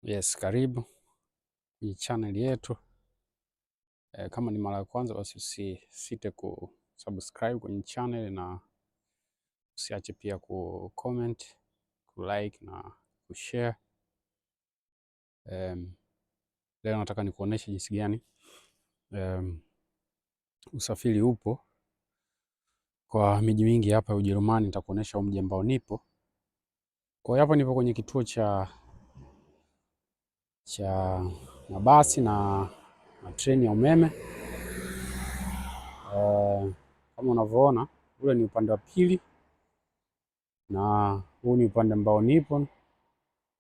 Yes, karibu kwenye channel yetu. Kama ni mara ya kwanza basi usisite kusubscribe kwenye channel na usiache pia kucomment, kulike na kushare. Leo nataka nikuoneshe jinsi gani usafiri upo kwa miji mingi hapa Ujerumani. Nitakuonesha mji ambao nipo. Kwa hiyo hapa nipo kwenye kituo cha mabasi na treni ya umeme. Kama unavyoona, ule ni upande wa pili na huu ni upande ambao nipo.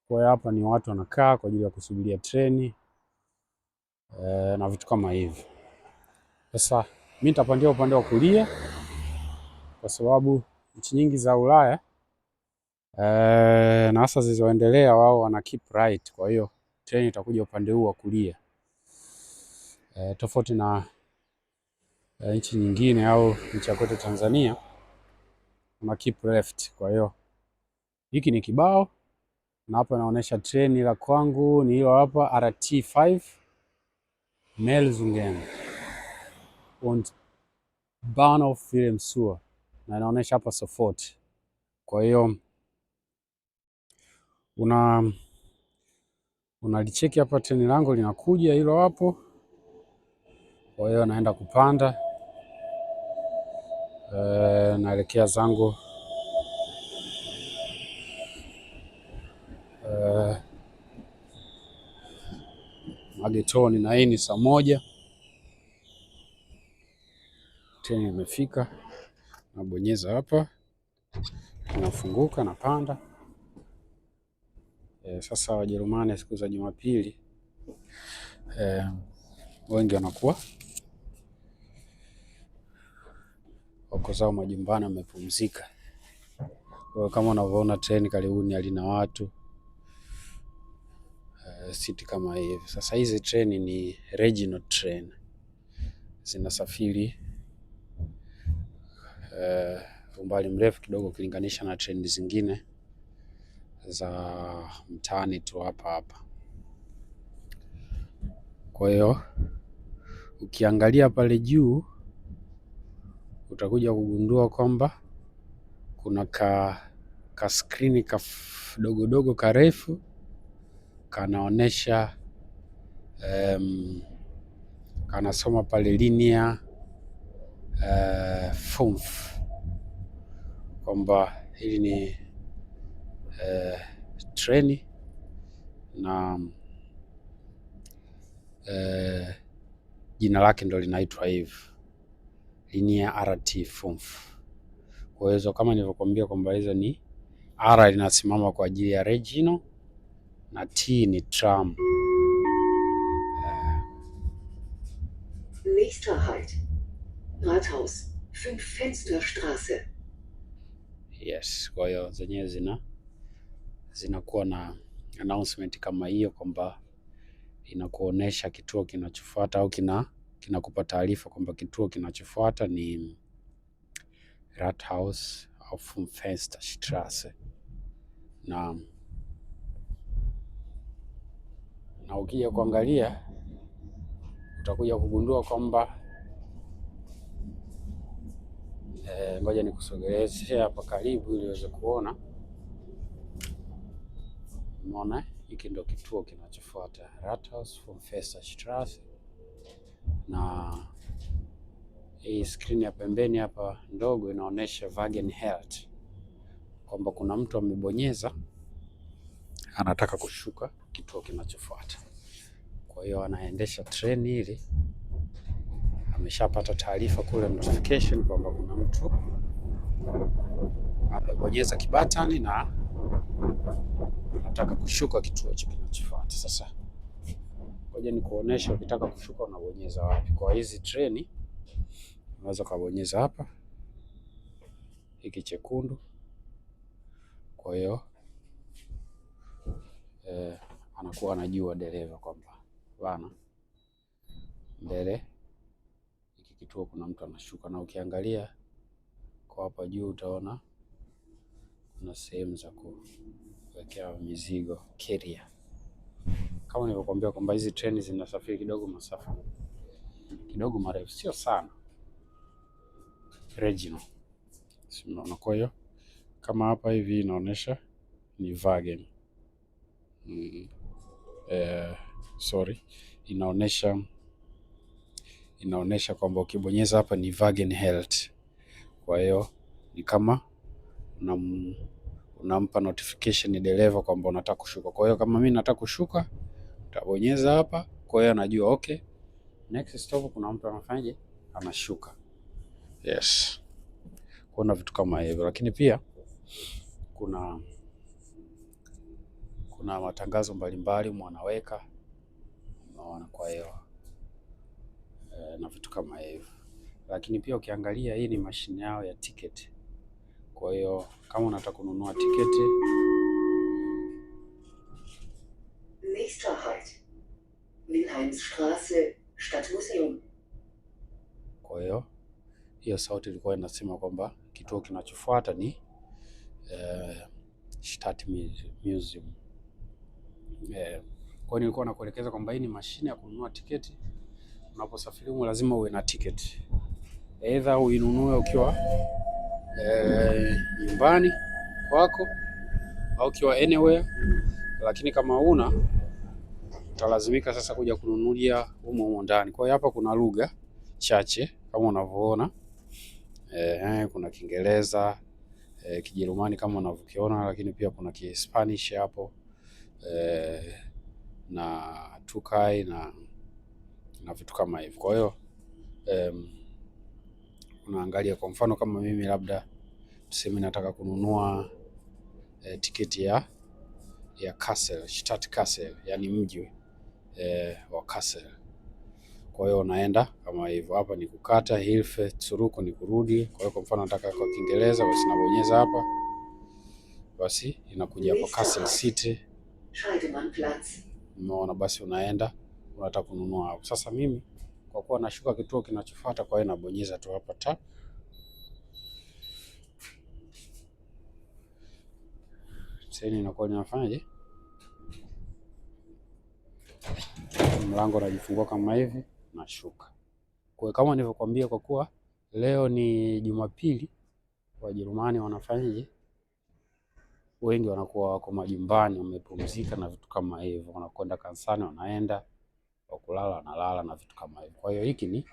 Kwa hiyo hapa ni watu wanakaa kwa ajili ya kusubiria treni na vitu kama hivi. Sasa mimi nitapandia upande wa kulia kwa sababu nchi nyingi za Ulaya na hasa zilizoendelea wao wana keep right. Kwa hiyo treni itakuja upande huu wa kulia, tofauti na nchi nyingine au nchi ya kwetu Tanzania wana keep left. Kwa hiyo hiki ni kibao na hapa inaonyesha treni la kwangu ni hilo hapa, RT5 Melsungen und Bahnhof Wilhelmshöhe, na inaonyesha hapa Sofort. Kwa hiyo unalicheki hapa, treni langu linakuja hilo hapo. Kwa hiyo naenda kupanda, naelekea zangu magetoni, na hii ni saa 1. Treni imefika, nabonyeza hapa, inafunguka, napanda. Sasa Wajerumani siku za Jumapili wengi wanakuwa wako zao majumbani wamepumzika. Kwa hiyo kama unavyoona treni karibuni halina watu, siti kama hivi. Sasa hizi treni ni regional train, zinasafiri umbali mrefu kidogo ukilinganisha na treni zingine za mtaani tu hapa hapa. Kwa hiyo ukiangalia pale juu utakuja kugundua kwamba kuna ka skrini dogo karefu kanaonesha kanasoma pale Linie 5 kwamba hili ni treni na jina lake ndo linaitwa hivi, Linie RT5. Kwa hiyo kama nilivyokuambia kwamba hizo ni R linasimama kwa ajili ya regional na T ni tram. Nächster Halt, Rathaus, 5-Fenster-Straße. Yes, kwa hiyo zenyewe zinakuwa na announcement kama hiyo kwamba inakuonesha kituo kinachofuata au kinakupa taarifa kwamba kituo kinachofuata ni Rathaus auf 5-Fenster-Straße. Na ukija kuangalia utakuja kugundua kwamba ngoja nikusogeleze hapa karibu ili uweze kuona. Umeona, hiki ndio kituo kinachofuata, Rathaus 5-Fenster-Straße. Na hii skrini ya pembeni hapa ndogo inaonyesha Wagenheit, kwamba kuna mtu amebonyeza anataka kushuka kituo kinachofuata. Kwa hiyo anaendesha treni hili ameshapata taarifa kule, notification kwamba kuna mtu amebonyeza kibatani na anataka kushuka kituo kinachofuata. Sasa ngoja nikuonesha ukitaka kushuka unabonyeza wapi. Kwa hizi treni unaweza kubonyeza hapa hiki chekundu. Kwa hiyo anakuwa anajua dereva kwamba bana, mbele hiki kituo kuna mtu anashuka. Na ukiangalia kwa hapa juu utaona kuna sehemu za kuwekea mizigo, carrier. kama nilivyokuambia kwamba hizi treni zinasafiri kidogo masafa kidogo marefu, sio sana regional. Unaona, kwa hiyo kama hapa hivi inaonyesha ni Wagen. Inaonyesha kwamba ukibonyeza hapa ni Wagen Health. Kwa hiyo ni kama unampa notification dereva kwamba unataka kushuka. Kwa hiyo kama mimi nataka kushuka, utabonyeza hapa, kwa hiyo anajua okay, next stop kuna mtu anafanyaje, anashuka. Yes, kuna vitu kama hivyo, lakini pia kuna matangazo mbalimbali mwanaweka, unaona. Kwa hiyo na vitu kama hivyo, lakini pia ukiangalia hii ni mashine yao ya tiketi. Kwa hiyo kama unataka kununua tiketi, nächster Halt Wilhelmstraße, Stadtmuseum. Kwa hiyo sauti ilikuwa inasema kwamba kituo kinachofuata ni Stadtmuseum. Kwa hiyo nilikuwa nakuelekeza kwamba hii ni mashine ya kununua tiketi. Unaposafiri huko lazima uwe na tiketi, either uinunue ukiwa nyumbani kwako au ukiwa anywhere, lakini kama una utalazimika sasa kuja kununulia humo ndani. Kwa hiyo hapa kuna lugha chache kama unavyoona, kuna Kiingereza, Kijerumani kama unavyokiona, lakini pia kuna Kispanish hapo, na Tukai na vitu kama hivyo. Kwa hiyo unaangalia, kwa mfano kama mimi labda tuseme nataka kununua tiketi ya Kassel, Stadt Kassel, yani mji wa Kassel. Kwa hiyo unaenda kama hivyo, hapa ni kukata, Hilfe zurück ni kurudi. Kwa hiyo kwa mfano nataka kwa Kiingereza, basi nabonyeza hapa, basi inakuja hapa Kassel City, Scheidemannplatz. unaona, basi unaenda unataka kununua hapo. Sasa mimi kwa kuwa nashuka kituo kinachofuata, kwa hiyo nabonyeza tu hapa tap, treni inakuwa inafanyaje, mlango unajifungua kama hivi, nashuka. Kwa kama nilivyokuambia, kwa kuwa leo ni Jumapili, Wajerumani wanafanyaje, wengi wanakuwa wako majumbani wamepumzika na vitu kama hivyo, wanakwenda kanisani, wanaenda kulala, wanalala na vitu kama hivyo. Kwa hiyo hiki ni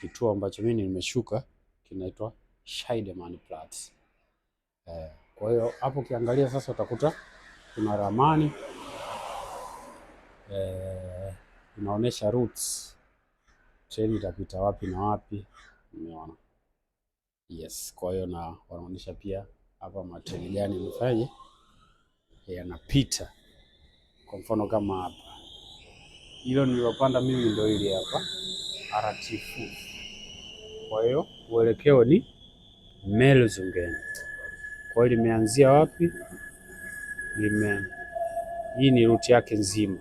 kituo ambacho mimi nimeshuka, kinaitwa Scheidemannplatz. Kwa hiyo hapo ukiangalia sasa utakuta kuna ramani inaonyesha routes, treni itapita wapi na wapi, umeona. Yes, kwa hiyo na wanaonyesha pia hapa matreni gani mfaje yanapita. Kwa mfano kama hapa, hilo nililopanda mimi ndio ile hapa RT4. Kwa hiyo uelekeo ni Melsungen. Kwa hiyo limeanzia wapi? Hii ni route yake nzima.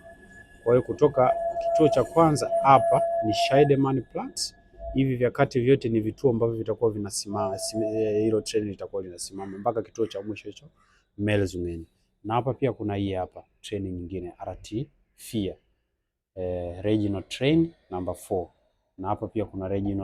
Kwa hiyo kutoka kituo cha kwanza hapa ni Scheidemannplatz. Hivi vya kati vyote ni vituo ambavyo vitakuwa vinasimama, hilo treni litakuwa linasimama mpaka kituo cha mwisho hicho Melsungen. Na hapa pia kuna hii hapa treni nyingine RT4, regional train number 4, na hapa pia kuna regional